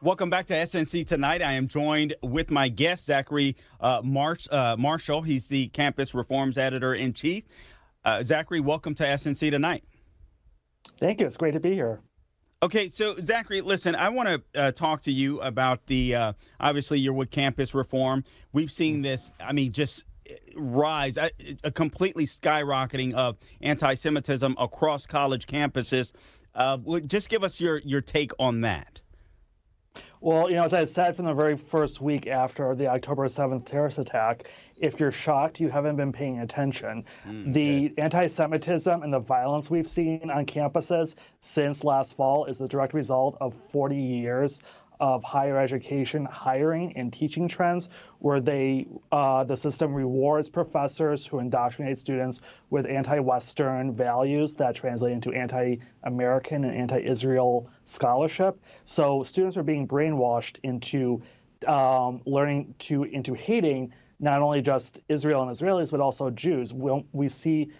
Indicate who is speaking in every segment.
Speaker 1: Welcome back to SNC Tonight. I am joined with my guest, Zachary Marschall. He's the Campus Reforms Editor-in-Chief. Zachary, welcome to SNC Tonight.
Speaker 2: Thank you. It's great to be here.
Speaker 1: Okay, so Zachary, listen, I want to talk to you about the, obviously you're with Campus Reform. We've seen this, just rise, a completely skyrocketing of anti-Semitism across college campuses. Just give us your take on that.
Speaker 2: Well, as I said from the very first week after the October 7th terrorist attack, if you're shocked, you haven't been paying attention. The anti-Semitism and the violence we've seen on campuses since last fall is the direct result of 40 years of higher education hiring and teaching trends where the system rewards professors who indoctrinate students with anti-Western values that translate into anti-American and anti-Israel scholarship. So students are being brainwashed into into hating not only just Israel and Israelis, but also Jews. We see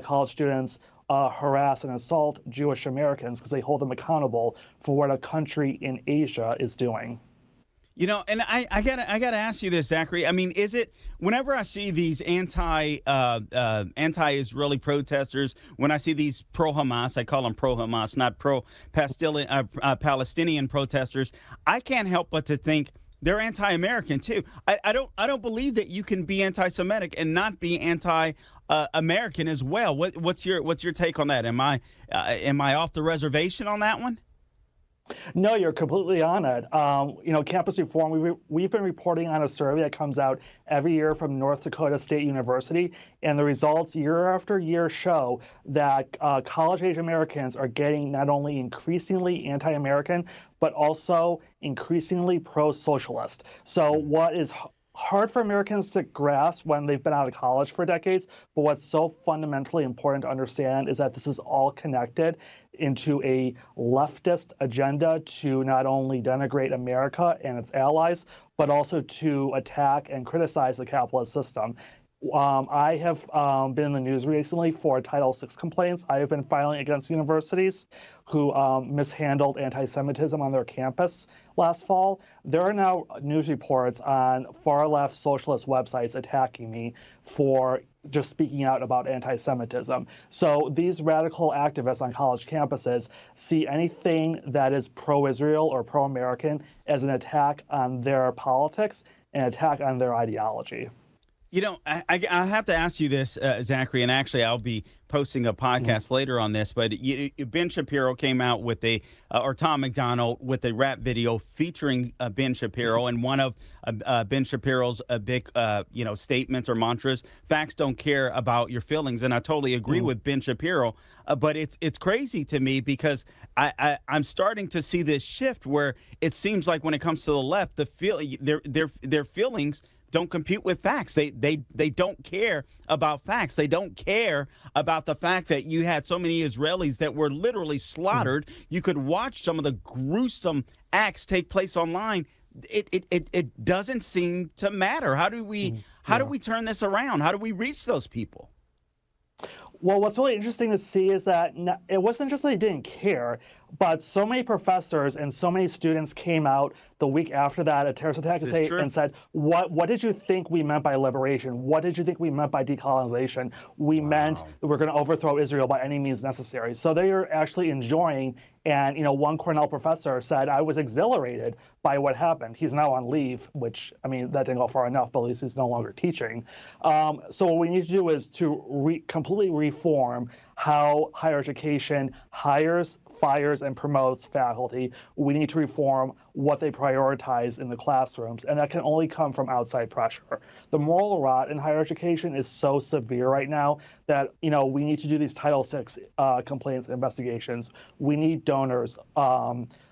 Speaker 2: college students harass and assault Jewish Americans because they hold them accountable for what a country in Asia is doing.
Speaker 1: And I gotta ask you this, Zachary. I mean, is it whenever I see these anti-Israeli protesters, when I see these pro-Hamas, I call them pro-Hamas, not pro-Palestinian protesters, I can't help but to think they're anti-American too. I don't believe that you can be anti-Semitic and not be anti-American as well. What's your take on that? Am I off the reservation on that one?
Speaker 2: No, you're completely on it. Campus Reform, we've been reporting on a survey that comes out every year from North Dakota State University, and the results year after year show that college-age Americans are getting not only increasingly anti-American, but also increasingly pro-socialist. So what is hard for Americans to grasp when they've been out of college for decades, but what's so fundamentally important to understand is that this is all connected into a leftist agenda to not only denigrate America and its allies, but also to attack and criticize the capitalist system. I have been in the news recently for Title VI complaints. I have been filing against universities who mishandled anti-Semitism on their campus last fall. There are now news reports on far-left socialist websites attacking me for just speaking out about anti-Semitism. So these radical activists on college campuses see anything that is pro-Israel or pro-American as an attack on their politics, an attack on their ideology.
Speaker 1: I have to ask you this, Zachary, and actually I'll be posting a podcast later on this, but Ben Shapiro came out with or Tom McDonald with a rap video featuring Ben Shapiro, and one of Ben Shapiro's big, statements or mantras, facts don't care about your feelings, and I totally agree with Ben Shapiro, but it's crazy to me because I'm starting to see this shift where it seems like when it comes to the left, their feelings don't compute with facts. They don't care about facts. They don't care about the fact that you had so many Israelis that were literally slaughtered. You could watch some of the gruesome acts take place online. It doesn't seem to matter. How do we turn this around? How do we reach those people?
Speaker 2: Well, what's really interesting to see is that it wasn't just that they didn't care, but so many professors and so many students came out the week after that, a terrorist attack, and said, what did you think we meant by liberation? What did you think we meant by decolonization? We meant that we're going to overthrow Israel by any means necessary. So they are actually enjoying, and one Cornell professor said, I was exhilarated by what happened. He's now on leave, which, that didn't go far enough, but at least he's no longer teaching. So what we need to do is to completely reform how higher education hires, fires, and promotes faculty. We need to reform what they prioritize in the classrooms, and that can only come from outside pressure. The moral rot in higher education is so severe right now that we need to do these Title VI complaints investigations. We need donors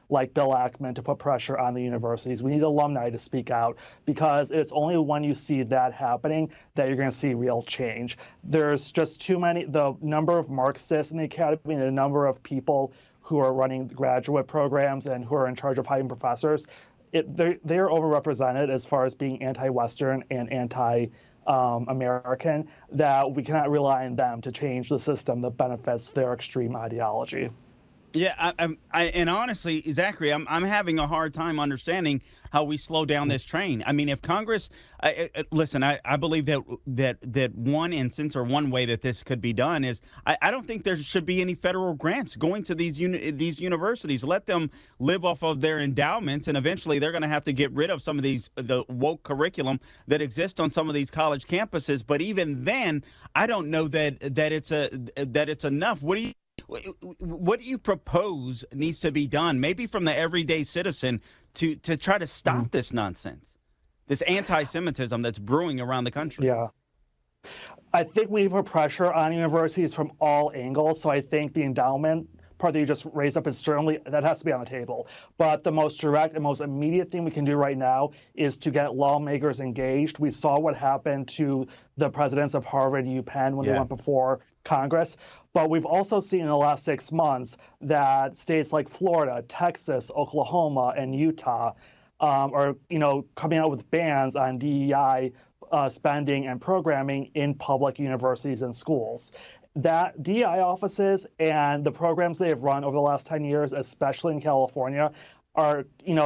Speaker 2: like Bill Ackman to put pressure on the universities. We need alumni to speak out, because it's only when you see that happening that you're going to see real change. There's just too many, the number of Marxists in the academy and the number of people who are running graduate programs and who are in charge of hiring professors, they're overrepresented as far as being anti-Western and anti-American, that we cannot rely on them to change the system that benefits their extreme ideology.
Speaker 1: Yeah, and honestly, Zachary, I'm having a hard time understanding how we slow down this train. I mean, if Congress, listen, I believe that one instance or one way that this could be done is I don't think there should be any federal grants going to these universities. Let them live off of their endowments, and eventually they're going to have to get rid of some of the woke curriculum that exists on some of these college campuses. But even then, I don't know that it's enough. What do you propose needs to be done, maybe from the everyday citizen, to try to stop this nonsense, this anti-Semitism that's brewing around the country?
Speaker 2: Yeah. I think we put pressure on universities from all angles. So I think the endowment part that you just raised up is certainly, that has to be on the table. But the most direct and most immediate thing we can do right now is to get lawmakers engaged. We saw what happened to the presidents of Harvard and UPenn when they went before Congress. But we've also seen in the last 6 months that states like Florida, Texas, Oklahoma, and Utah are coming out with bans on DEI spending and programming in public universities and schools. That DEI offices and the programs they have run over the last 10 years, especially in California, are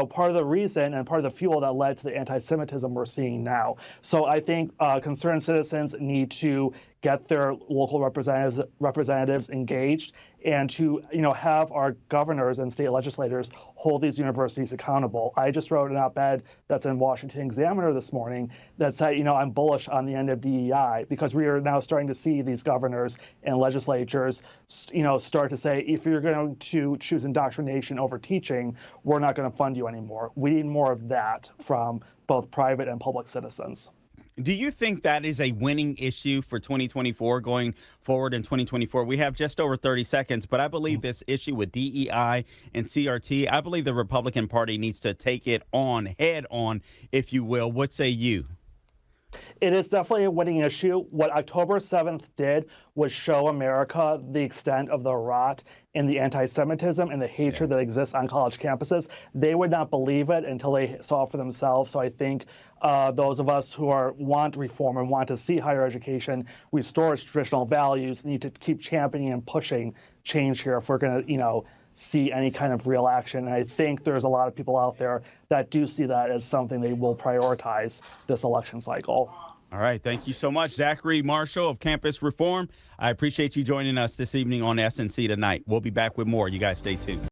Speaker 2: part of the reason and part of the fuel that led to the anti-Semitism we're seeing now. So I think concerned citizens need to get their local representatives engaged, and to have our governors and state legislators hold these universities accountable. I just wrote an op-ed that's in Washington Examiner this morning that said, I'm bullish on the end of DEI, because we are now starting to see these governors and legislatures, start to say, if you're going to choose indoctrination over teaching, we're not going to fund you anymore. We need more of that from both private and public citizens.
Speaker 1: Do you think that is a winning issue for 2024 going forward in 2024? We have just over 30 seconds, but I believe this issue with DEI and CRT, I believe the Republican Party needs to take it on, head on, if you will. What say you?
Speaker 2: It is definitely a winning issue. What October 7th did was show America the extent of the rot and the anti-Semitism and the hatred that exists on college campuses. They would not believe it until they saw it for themselves. So I think those of us who want reform and want to see higher education restore its traditional values need to keep championing and pushing change here if we're going to, see any kind of real action. And I think there's a lot of people out there that do see that as something they will prioritize this election cycle.
Speaker 1: All right. Thank you so much, Zachary Marschall of Campus Reform. I appreciate you joining us this evening on SNC Tonight. We'll be back with more. You guys stay tuned.